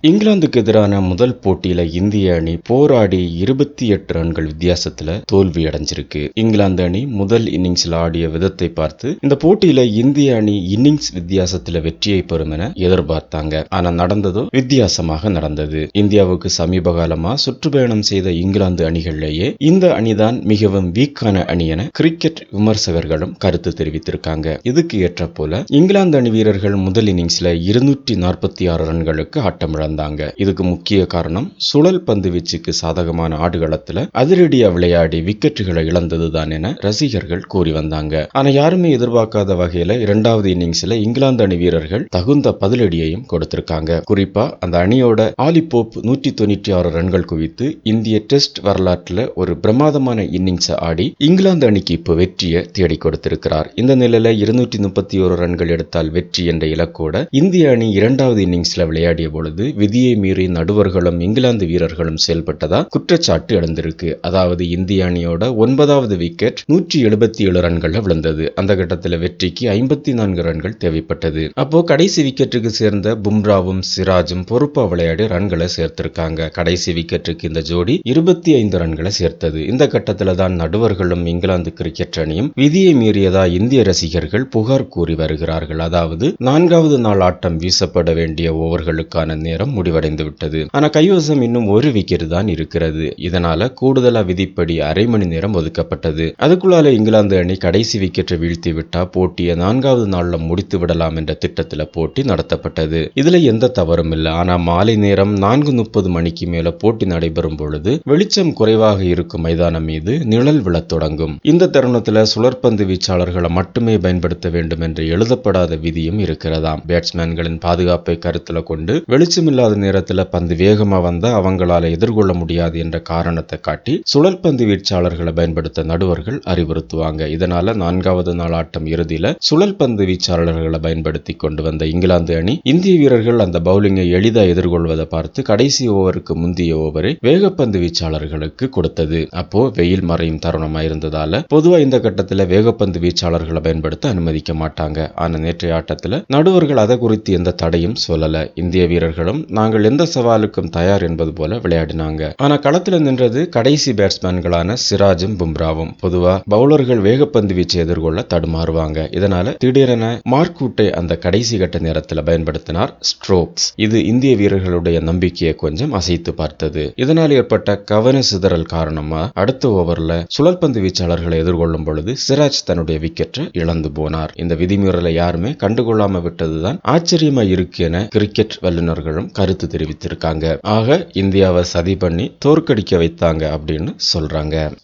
இங்கிலாந்துக்கு எதிரான முதல் போட்டியில இந்திய அணி போராடி 28 ரன்கள் வித்தியாசத்துல தோல்வி அடைஞ்சிருக்கு. இங்கிலாந்து அணி முதல் இன்னிங்ஸ்ல ஆடிய விதத்தை பார்த்து இந்த போட்டியில இந்திய அணி இன்னிங்ஸ் வித்தியாசத்துல வெற்றியை பெறும் என எதிர்பார்த்தாங்க. ஆனா நடந்ததோ வித்தியாசமாக நடந்தது. இந்தியாவுக்கு சமீப காலமா சுற்றுப்பயணம் செய்த இங்கிலாந்து அணிகளிலேயே இந்த அணிதான் மிகவும் வீக்கான அணி என கிரிக்கெட் விமர்சகர்களும் கருத்து தெரிவித்திருக்காங்க. இதுக்கு ஏற்ற போல இங்கிலாந்து அணி வீரர்கள் முதல் இன்னிங்ஸ்ல 246 ரன்களுக்கு ஆட்டமிழந்தாங்க. இதுக்கு முக்கிய காரணம் சுழல் பந்து வீச்சுக்கு சாதகமான ஆடுகளத்துல அதிரடியா விளையாடி விக்கெட்டுகளை இழந்ததுதான் என ரசிகர்கள் கூறி வந்தாங்க. ஆனா யாருமே எதிர்பார்க்காத வகையில இரண்டாவது இன்னிங்ஸ்ல இங்கிலாந்து அணி வீரர்கள் தகுந்த பதிலடியையும் கொடுத்திருக்காங்க. குறிப்பா அந்த அணியோட ஆலி போப் 196 ரன்கள் குவித்து இந்திய டெஸ்ட் வரலாற்றுல ஒரு பிரமாதமான இன்னிங்ஸ் ஆடி இங்கிலாந்து அணிக்கு இப்ப வெற்றியை தேடி கொடுத்திருக்கிறார். இந்த நிலையில 231 ரன்கள் எடுத்தால் வெற்றி என்ற இலக்கோட இந்திய அணி இரண்டாவது இன்னிங்ஸ்ல விளையாடிய பொழுது விதியை மீறி நடுவர்களும் இங்கிலாந்து வீரர்களும் செயல்பட்டதா குற்றச்சாட்டு எழுந்திருக்கு. அதாவது இந்திய அணியோட 9வது விக்கெட் 177 ரன்கள்ல விழுந்தது. அந்த கட்டத்தில் வெற்றிக்கு 54 ரன்கள் தேவைப்பட்டது. அப்போ கடைசி விக்கெட்டுக்கு சேர்ந்த பும்ராவும் சிராஜும் பொறுப்பா விளையாடி ரன்களை சேர்த்திருக்காங்க. கடைசி விக்கெட்டுக்கு இந்த ஜோடி 25 ரன்களை சேர்த்தது. இந்த கட்டத்தில் தான் நடுவர்களும் இங்கிலாந்து கிரிக்கெட் அணியும் விதியை மீறியதா இந்திய ரசிகர்கள் புகார் கூறி வருகிறார்கள். அதாவது 4வது நாள் ஆட்டம் வீசப்பட வேண்டிய ஓவர்களுக்கான நேரம் முடிவடைந்து விட்டது. ஆனா கைவசம் இன்னும் ஒரு விக்கெட் தான் இருக்கிறது. இதனால கூடுதலா விதிப்படி அரை மணி நேரம் ஒதுக்கப்பட்டது. அதுக்குள்ளால இங்கிலாந்து அணி கடைசி விக்கெட்டை வீழ்த்தி விட்டா போட்டியை 4வது நாள்ல முடித்து விடலாம் என்ற திட்டத்துல போட்டி நடத்தப்பட்டது. இதுல எந்த தவறும் இல்லை. ஆனா மாலை நேரம் 4:30 மணிக்கு மேல போட்டி நடைபெறும் பொழுது வெளிச்சம் குறைவாக இருக்கும் மைதானம் மீது நிழல் விழத் தொடங்கும். இந்த தருணத்துல சுழற்பந்து வீச்சாளர்களை மட்டுமே பயன்படுத்த வேண்டும் என்று எழுதப்படாத விதியும் இருக்கிறதாம். பேட்ஸ்மேன்களின் பாதுகாப்பை கருத்துல கொண்டு வெளிச்சமில்லாத நேரத்துல பந்து வேகமா வந்தா அவங்களால எதிர்கொள்ள முடியாது என்ற காரணத்தை காட்டி சுழற்பந்து வீச்சாளர்களை பயன்படுத்த நடுவர்கள் அறிவுறுத்துவாங்க. இதனால 4வது நாள் ஆட்டம் இறுதியில சுழற்பந்து வீச்சாளர்களை பயன்படுத்தி கொண்டு வந்த இங்கிலாந்து அணி இந்திய வீரர்கள் அந்த பவுலிங்கை எளிதா எதிர்கொள்வதை பார்த்து கடைசி ஓவருக்கு முந்தைய ஓவரை வேகப்பந்து வீச்சாளர்களுக்கு கொடுத்தது. அப்போ வெயில் மறையும் தருணமா இருந்ததால பொதுவா இந்த கட்டத்துல வேகப்பந்து வீச்சாளர்களை பயன்படுத்த அனுமதிக்க மாட்டாங்க. ஆனா நேற்றைய ஆட்டத்துல நடுவர்கள் அதை குறித்து எந்த தடையும் சொல்லல. இந்திய வீரர்களும் நாங்கள் எந்த சவாலுக்கும் தயார் என்பது போல விளையாடினாங்க. ஆனா களத்துல நின்றது கடைசி பேட்ஸ்மேன்களான சிராஜும் பும்ராவும். பொதுவா பவுலர்கள் வேகப்பந்து வீச்சை எதிர்கொள்ள தடுமாறுவாங்க. இதனால திடீரென மார்க்வுட்டை அந்த கடைசி கட்ட நேரத்தில் பயன்படுத்தினார் ஸ்டோக்ஸ். இது இந்திய வீரர்களுடைய நம்பிக்கையை கொஞ்சம் அசைத்து பார்த்தது. இதனால் ஏற்பட்ட கவன சிதறல் காரணமா அடுத்த ஓவர்ல சுழற்பந்து வீச்சாளர்களை எதிர்கொள்ளும் பொழுது சிராஜ் தன்னுடைய விக்கெட்டை இழந்து போனார். இந்த விதிமீறலை யாருமே கண்டுகொள்ளாம விட்டதுதான் ஆச்சரியமா இருக்கு என கிரிக்கெட் வல்லுநர்களும் கருத்து தெரிவித்திருக்காங்க. ஆக இந்தியாவை சதி பண்ணி தோற்கடிக்க வைத்தாங்க அப்படின்னு சொல்றாங்க.